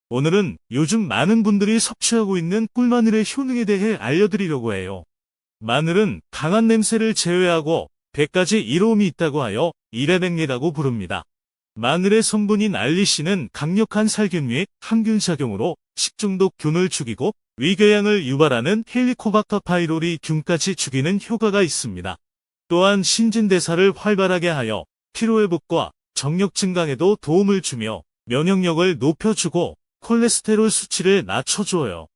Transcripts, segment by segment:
오늘은 요즘 많은 분들이 섭취하고 있는 꿀마늘의 효능에 대해 알려드리려고 해요. 마늘은 강한 냄새를 제외하고 100가지 이로움이 있다고 하여 이래백리라고 부릅니다. 마늘의 성분인 알리신은 강력한 살균 및 항균 작용으로 식중독균을 죽이고 위궤양을 유발하는 헬리코박터 파이로리 균까지 죽이는 효과가 있습니다. 또한 신진대사를 활발하게 하여 피로회복과 정력 증강에도 도움을 주며 면역력을 높여주고 콜레스테롤 수치를 낮춰줘요.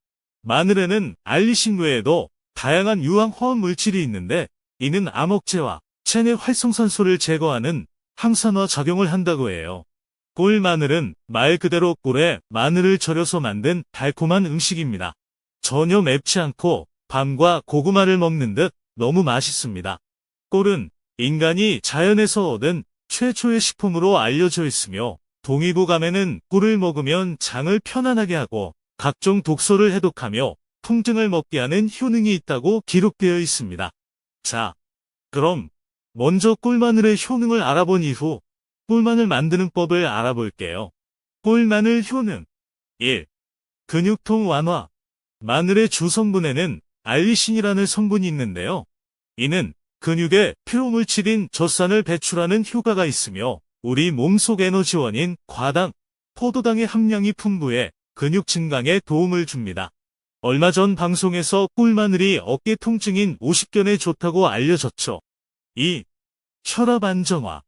마늘에는 알리신 외에도 다양한 유황 화합 물질이 있는데 이는 암흑제와 체내 활성산소를 제거하는 항산화 작용을 한다고 해요. 꿀마늘은 말 그대로 꿀에 마늘을 절여서 만든 달콤한 음식입니다. 전혀 맵지 않고 밤과 고구마를 먹는 듯 너무 맛있습니다. 꿀은 인간이 자연에서 얻은 최초의 식품으로 알려져 있으며 동의보감에는 꿀을 먹으면 장을 편안하게 하고 각종 독소를 해독하며 통증을 먹게 하는 효능이 있다고 기록되어 있습니다. 자, 그럼 먼저 꿀마늘의 효능을 알아본 이후 꿀마늘 만드는 법을 알아볼게요. 꿀마늘 효능 1. 근육통 완화. 마늘의 주성분에는 알리신이라는 성분이 있는데요. 이는 근육에 피로물질인 젖산을 배출하는 효과가 있으며 우리 몸속 에너지원인 과당, 포도당의 함량이 풍부해 근육 증강에 도움을 줍니다. 얼마 전 방송에서 꿀마늘이 어깨 통증인 50견에 좋다고 알려졌죠. 2. 혈압 안정화.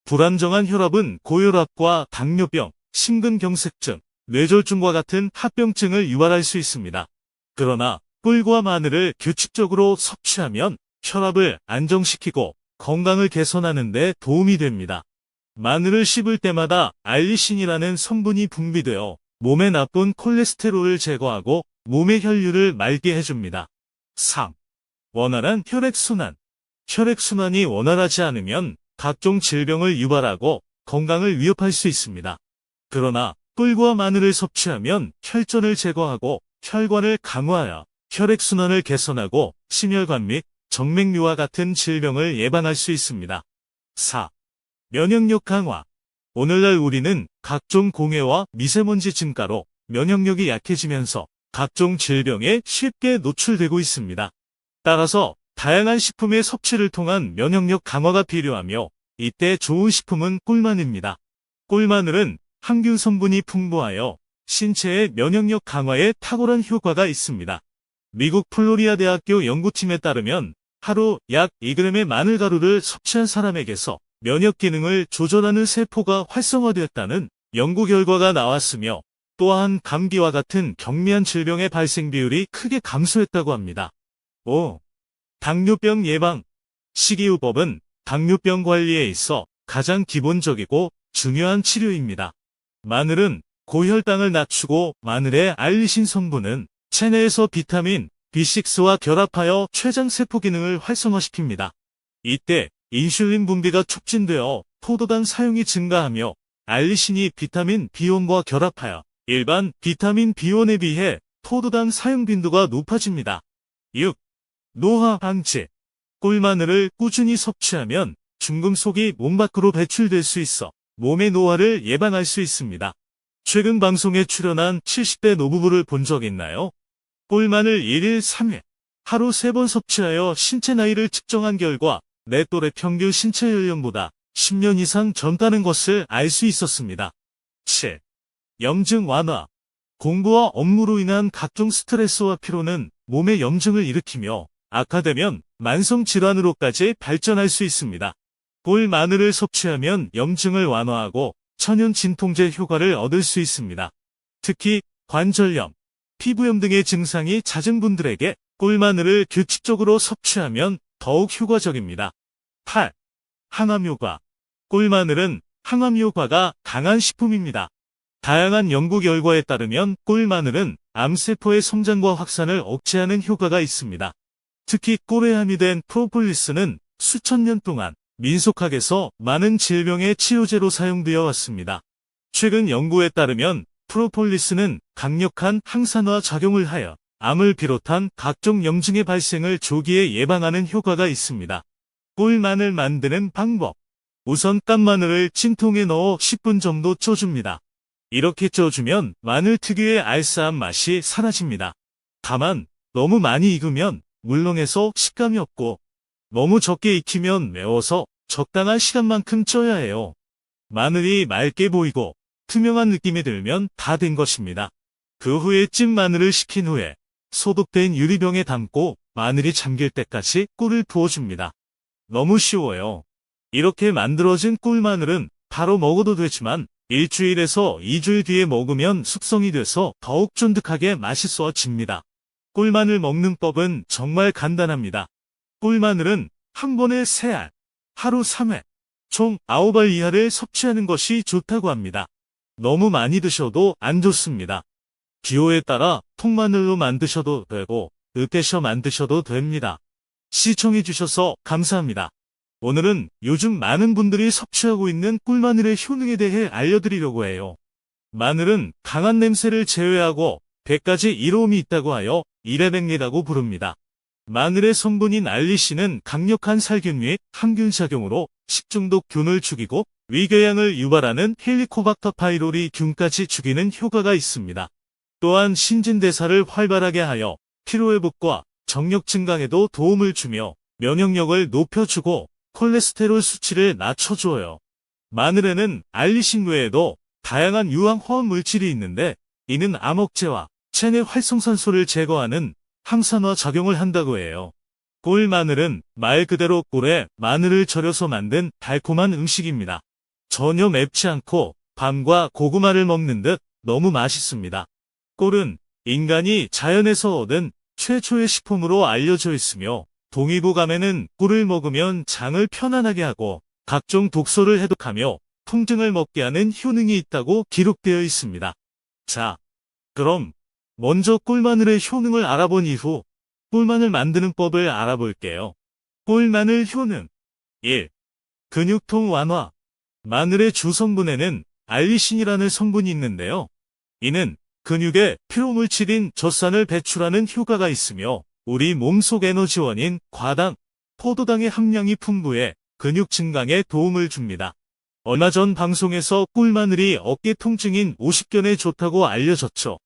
불안정한 혈압은 고혈압과 당뇨병, 심근경색증, 뇌졸중과 같은 합병증을 유발할 수 있습니다. 그러나 꿀과 마늘을 규칙적으로 섭취하면 혈압을 안정시키고 건강을 개선하는 데 도움이 됩니다. 마늘을 씹을 때마다 알리신이라는 성분이 분비되어 몸에 나쁜 콜레스테롤을 제거하고 몸의 혈류를 맑게 해줍니다. 3. 원활한 혈액순환. 혈액순환이 원활하지 않으면 각종 질병을 유발하고 건강을 위협할 수 있습니다. 그러나 꿀과 마늘을 섭취하면 혈전을 제거하고 혈관을 강화하여 혈액순환을 개선하고 심혈관 및 정맥류와 같은 질병을 예방할 수 있습니다. 4. 면역력 강화. 오늘날 우리는 각종 공해와 미세먼지 증가로 면역력이 약해지면서 각종 질병에 쉽게 노출되고 있습니다. 따라서 다양한 식품의 섭취를 통한 면역력 강화가 필요하며 이때 좋은 식품은 꿀마늘입니다. 꿀마늘은 항균 성분이 풍부하여 신체의 면역력 강화에 탁월한 효과가 있습니다. 미국 플로리다 대학교 연구팀에 따르면 하루 약 2g의 마늘가루를 섭취한 사람에게서 면역 기능을 조절하는 세포가 활성화되었다는 연구 결과가 나왔으며 또한 감기와 같은 경미한 질병의 발생 비율이 크게 감소했다고 합니다. 5. 당뇨병 예방. 식이요법은 당뇨병 관리에 있어 가장 기본적이고 중요한 치료입니다. 마늘은 고혈당을 낮추고 마늘의 알리신 성분은 체내에서 비타민 B6와 결합하여 췌장세포 기능을 활성화시킵니다. 이때 인슐린 분비가 촉진되어 포도당 사용이 증가하며 알리신이 비타민 B1과 결합하여 일반 비타민 B1에 비해 포도당 사용 빈도가 높아집니다. 6. 노화 방지. 꿀마늘을 꾸준히 섭취하면 중금속이 몸 밖으로 배출될 수 있어 몸의 노화를 예방할 수 있습니다. 최근 방송에 출연한 70대 노부부를 본 적 있나요? 꿀마늘 1일 3회, 하루 3번 섭취하여 신체 나이를 측정한 결과 내 또래 평균 신체 연령보다 10년 이상 젊다는 것을 알 수 있었습니다. 7. 염증 완화. 공부와 업무로 인한 각종 스트레스와 피로는 몸에 염증을 일으키며 악화되면 만성 질환으로까지 발전할 수 있습니다. 꿀마늘을 섭취하면 염증을 완화하고 천연 진통제 효과를 얻을 수 있습니다. 특히 관절염, 피부염 등의 증상이 잦은 분들에게 꿀마늘을 규칙적으로 섭취하면 더욱 효과적입니다. 8. 항암 효과. 꿀마늘은 항암 효과가 강한 식품입니다. 다양한 연구 결과에 따르면 꿀마늘은 암세포의 성장과 확산을 억제하는 효과가 있습니다. 특히 꿀에 함유된 프로폴리스는 수천 년 동안 민속학에서 많은 질병의 치료제로 사용되어 왔습니다. 최근 연구에 따르면 프로폴리스는 강력한 항산화 작용을 하여 암을 비롯한 각종 염증의 발생을 조기에 예방하는 효과가 있습니다. 꿀마늘 만드는 방법. 우선 깐 마늘을 찜통에 넣어 10분 정도 쪄줍니다. 이렇게 쪄주면 마늘 특유의 알싸한 맛이 사라집니다. 다만 너무 많이 익으면 물렁해서 식감이 없고 너무 적게 익히면 매워서 적당한 시간만큼 쪄야 해요. 마늘이 맑게 보이고 투명한 느낌이 들면 다 된 것입니다. 그 후에 찐 마늘을 식힌 후에 소독된 유리병에 담고 마늘이 잠길 때까지 꿀을 부어줍니다. 너무 쉬워요. 이렇게 만들어진 꿀마늘은 바로 먹어도 되지만 일주일에서 2주일 뒤에 먹으면 숙성이 돼서 더욱 쫀득하게 맛있어집니다. 꿀마늘 먹는 법은 정말 간단합니다. 꿀마늘은 한 번에 3알, 하루 3회, 총 9알 이하를 섭취하는 것이 좋다고 합니다. 너무 많이 드셔도 안 좋습니다. 기호에 따라 통마늘로 만드셔도 되고 으깨셔 만드셔도 됩니다. 시청해주셔서 감사합니다. 오늘은 요즘 많은 분들이 섭취하고 있는 꿀마늘의 효능에 대해 알려드리려고 해요. 마늘은 강한 냄새를 제외하고 100가지 이로움이 있다고 하여 일회백리라고 부릅니다. 마늘의 성분인 알리신은 강력한 살균 및 항균 작용으로 식중독균을 죽이고 위궤양을 유발하는 헬리코박터 파이로리 균까지 죽이는 효과가 있습니다. 또한 신진대사를 활발하게 하여 피로회복과 정력 증강에도 도움을 주며 면역력을 높여주고 콜레스테롤 수치를 낮춰줘요. 마늘에는 알리신 외에도 다양한 유황 화합 물질이 있는데 이는 암흑제와 체내 활성산소를 제거하는 항산화 작용을 한다고 해요. 꿀마늘은 말 그대로 꿀에 마늘을 절여서 만든 달콤한 음식입니다. 전혀 맵지 않고 밤과 고구마를 먹는 듯 너무 맛있습니다. 꿀은 인간이 자연에서 얻은 최초의 식품으로 알려져 있으며 동의보감에는 꿀을 먹으면 장을 편안하게 하고 각종 독소를 해독하며 통증을 먹게 하는 효능이 있다고 기록되어 있습니다. 자, 그럼 먼저 꿀마늘의 효능을 알아본 이후 꿀마늘 만드는 법을 알아볼게요. 꿀마늘 효능 1. 근육통 완화. 마늘의 주성분에는 알리신이라는 성분이 있는데요. 이는 근육에 피로물질인 젖산을 배출하는 효과가 있으며 우리 몸속 에너지원인 과당, 포도당의 함량이 풍부해 근육 증강에 도움을 줍니다. 얼마 전 방송에서 꿀마늘이 어깨 통증인 50견에 좋다고 알려졌죠.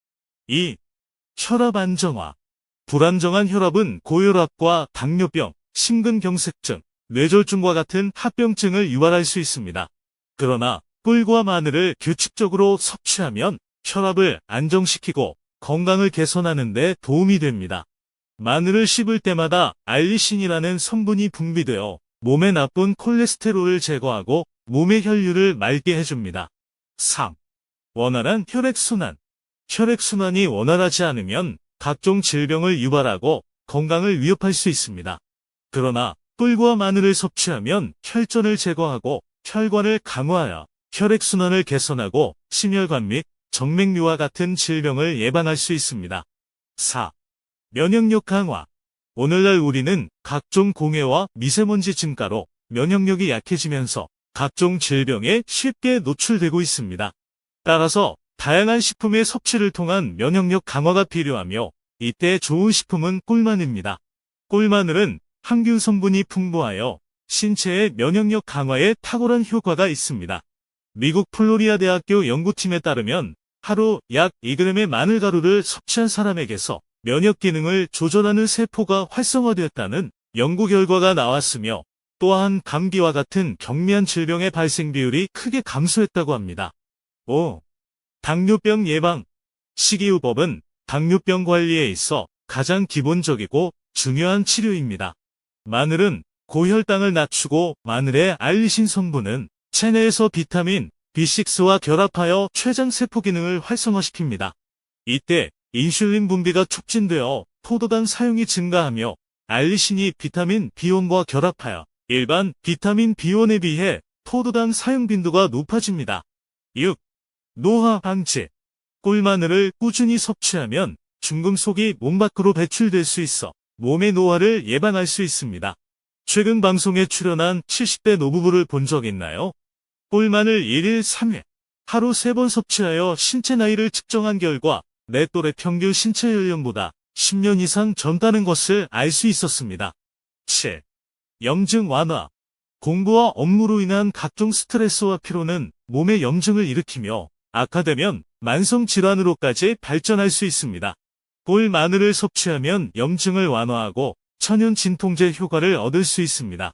2. 혈압 안정화. 불안정한 혈압은 고혈압과 당뇨병, 심근경색증, 뇌졸중과 같은 합병증을 유발할 수 있습니다. 그러나 꿀과 마늘을 규칙적으로 섭취하면 혈압을 안정시키고 건강을 개선하는 데 도움이 됩니다. 마늘을 씹을 때마다 알리신이라는 성분이 분비되어 몸에 나쁜 콜레스테롤을 제거하고 몸의 혈류를 맑게 해줍니다. 3. 원활한 혈액순환. 혈액순환이 원활하지 않으면 각종 질병을 유발하고 건강을 위협할 수 있습니다. 그러나 꿀과 마늘을 섭취하면 혈전을 제거하고 혈관을 강화하여 혈액순환을 개선하고 심혈관 및 정맥류와 같은 질병을 예방할 수 있습니다. 4. 면역력 강화. 오늘날 우리는 각종 공해와 미세먼지 증가로 면역력이 약해지면서 각종 질병에 쉽게 노출되고 있습니다. 따라서 다양한 식품의 섭취를 통한 면역력 강화가 필요하며 이때 좋은 식품은 꿀마늘입니다. 꿀마늘은 항균 성분이 풍부하여 신체의 면역력 강화에 탁월한 효과가 있습니다. 미국 플로리다 대학교 연구팀에 따르면 하루 약 2g의 마늘 가루를 섭취한 사람에게서 면역 기능을 조절하는 세포가 활성화되었다는 연구 결과가 나왔으며 또한 감기와 같은 경미한 질병의 발생 비율이 크게 감소했다고 합니다. 5. 당뇨병 예방. 식이요법은 당뇨병 관리에 있어 가장 기본적이고 중요한 치료입니다. 마늘은 고혈당을 낮추고 마늘의 알리신 성분은 체내에서 비타민 B6와 결합하여 췌장세포 기능을 활성화시킵니다. 이때 인슐린 분비가 촉진되어 포도당 사용이 증가하며 알리신이 비타민 B1과 결합하여 일반 비타민 B1에 비해 포도당 사용 빈도가 높아집니다. 6. 노화 방지. 꿀마늘을 꾸준히 섭취하면 중금속이 몸 밖으로 배출될 수 있어 몸의 노화를 예방할 수 있습니다. 최근 방송에 출연한 70대 노부부를 본 적 있나요? 꿀마늘 1일 3회, 하루 3번 섭취하여 신체 나이를 측정한 결과 내 또래 평균 신체 연령보다 10년 이상 젊다는 것을 알 수 있었습니다. 7. 염증 완화. 공부와 업무로 인한 각종 스트레스와 피로는 몸에 염증을 일으키며 악화되면 만성 질환으로까지 발전할 수 있습니다. 꿀 마늘을 섭취하면 염증을 완화하고 천연 진통제 효과를 얻을 수 있습니다.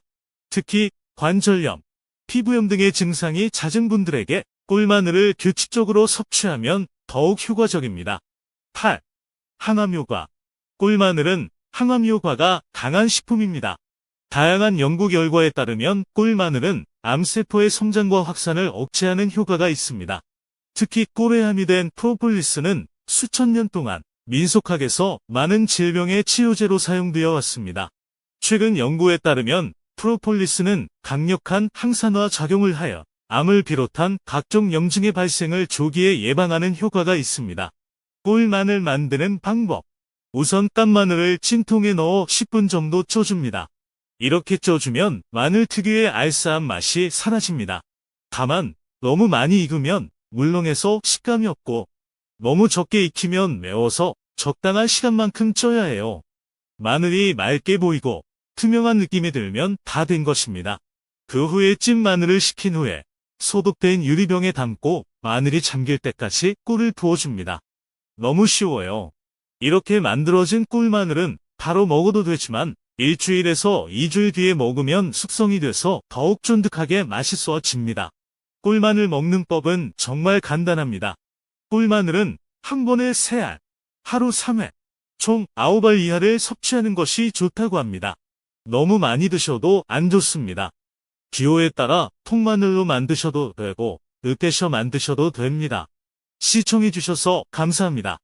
특히 관절염, 피부염 등의 증상이 잦은 분들에게 꿀 마늘을 규칙적으로 섭취하면 더욱 효과적입니다. 8. 항암 효과. 꿀 마늘은 항암 효과가 강한 식품입니다. 다양한 연구 결과에 따르면 꿀 마늘은 암세포의 성장과 확산을 억제하는 효과가 있습니다. 특히 꿀에 함유된 프로폴리스는 수천 년 동안 민속학에서 많은 질병의 치료제로 사용되어 왔습니다. 최근 연구에 따르면 프로폴리스는 강력한 항산화 작용을 하여 암을 비롯한 각종 염증의 발생을 조기에 예방하는 효과가 있습니다. 꿀 마늘 만드는 방법. 우선 깐 마늘을 찜통에 넣어 10분 정도 쪄줍니다. 이렇게 쪄주면 마늘 특유의 알싸한 맛이 사라집니다. 다만 너무 많이 익으면 물렁해서 식감이 없고 너무 적게 익히면 매워서 적당한 시간만큼 쪄야 해요. 마늘이 맑게 보이고 투명한 느낌이 들면 다 된 것입니다. 그 후에 찐 마늘을 식힌 후에 소독된 유리병에 담고 마늘이 잠길 때까지 꿀을 부어줍니다. 너무 쉬워요. 이렇게 만들어진 꿀 마늘은 바로 먹어도 되지만 일주일에서 2주일 뒤에 먹으면 숙성이 돼서 더욱 쫀득하게 맛있어집니다. 꿀 마늘 먹는 법은 정말 간단합니다. 꿀 마늘은 한 번에 3알, 하루 3회, 총 9알 이하를 섭취하는 것이 좋다고 합니다. 너무 많이 드셔도 안 좋습니다. 기호에 따라 통마늘로 만드셔도 되고 으깨셔 만드셔도 됩니다. 시청해주셔서 감사합니다.